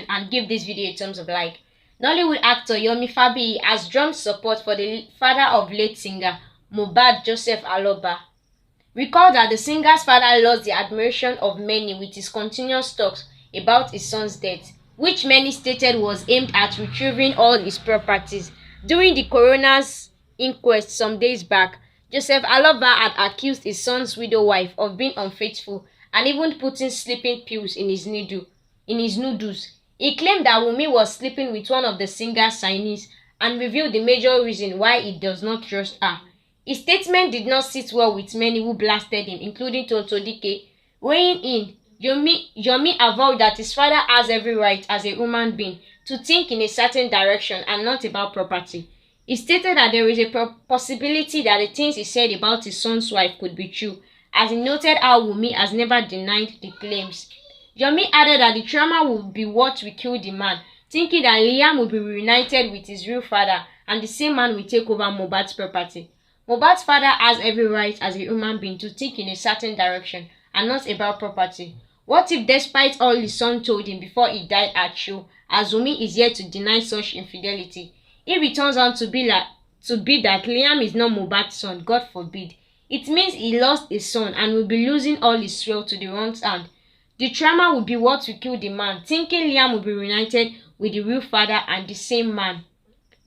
and give this video a thumbs up like. Nollywood actor Yomi Fabiyi has drummed support for the father of late singer Mohbad Joseph Aloba. Recall that the singer's father lost the admiration of many with his continuous talks about his son's death, which many stated was aimed at retrieving all his properties. During the coroner's inquest some days back, Joseph Aloba had accused his son's widow wife of being unfaithful and even putting sleeping pills in his noodles. He claimed that Wunmi was sleeping with one of the singer's signees and revealed the major reason why he does not trust her. His statement did not sit well with many who blasted him, including Tonto Dike. Weighing in, Yomi avowed that his father has every right as a human being to think in a certain direction and not about property. He stated that there is a possibility that the things he said about his son's wife could be true, as he noted how Wunmi has never denied the claims. Yomi added that the trauma would be what will kill the man, thinking that Liam will be reunited with his real father and the same man will take over Mohbad's property. Mohbad's father has every right as a human being to think in a certain direction and not about property. What if, despite all his son told him before he died at show, as Wunmi is yet to deny such infidelity, if it turns out to be that Liam is not Mohbad's son, God forbid, it means he lost a son and will be losing all his wealth to the wrong hand. The trauma will be what will kill the man, thinking Liam will be reunited with the real father and the same man.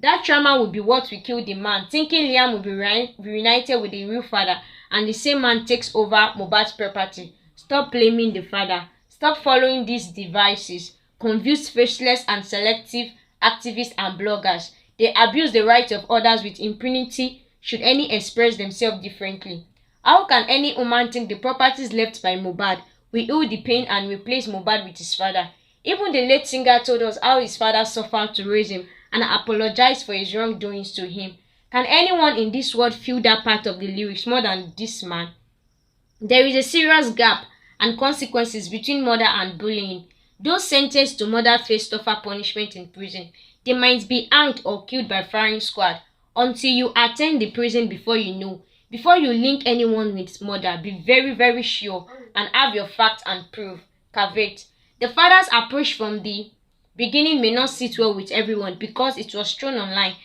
That trauma will be what will kill the man, thinking Liam will be reunited with the real father and the same man takes over Mohbad's property. Stop blaming the father. Stop following these devices. Confused, faceless and selective activists and bloggers. They abuse the rights of others with impunity should any express themselves differently. How can any woman think the properties left by Mohbad will heal the pain and replace Mohbad with his father? Even the late singer told us how his father suffered to raise him and apologized for his wrongdoings to him. Can anyone in this world feel that part of the lyrics more than this man? There is a serious gap and consequences between murder and bullying. Those sentenced to murder face tougher punishment in prison. They might be hanged or killed by firing squad. Until you attend the prison before you know. Before you link anyone with murder, be very, very sure and have your facts and proof. Caveat. The father's approach from the beginning may not sit well with everyone because it was thrown online,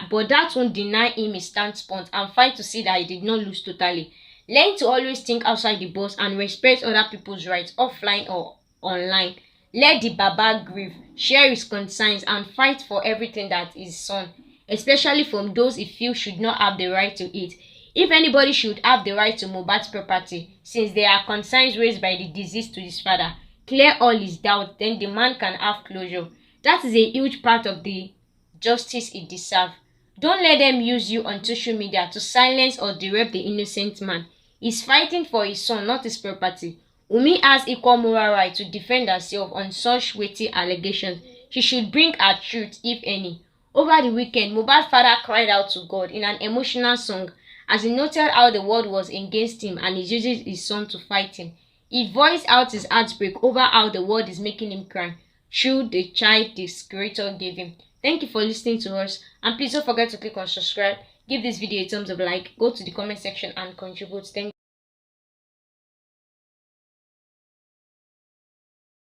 but that won't deny him his standpoint and fight to see that he did not lose totally. Learn to always think outside the box and respect other people's rights offline or online. Let the Baba grieve, share his concerns and fight for everything that is son, especially from those he feels should not have the right to it. If anybody should have the right to Mohbad's property, since there are concerns raised by the deceased to his father, clear all his doubts, then the man can have closure. That is a huge part of the justice he deserves. Don't let them use you on social media to silence or derail the innocent man. He's fighting for his son, not his property. Wunmi has equal moral right to defend herself on such weighty allegations. She should bring her truth, if any. Over the weekend, Mohbad's father cried out to God in an emotional song as he noted how the world was against him and he uses his son to fight him. He voiced out his heartbreak over how the world is making him cry through the child the creator gave him. Thank you for listening to us, and please don't forget to click on subscribe, give this video a thumbs up like, go to the comment section and contribute. Thank you.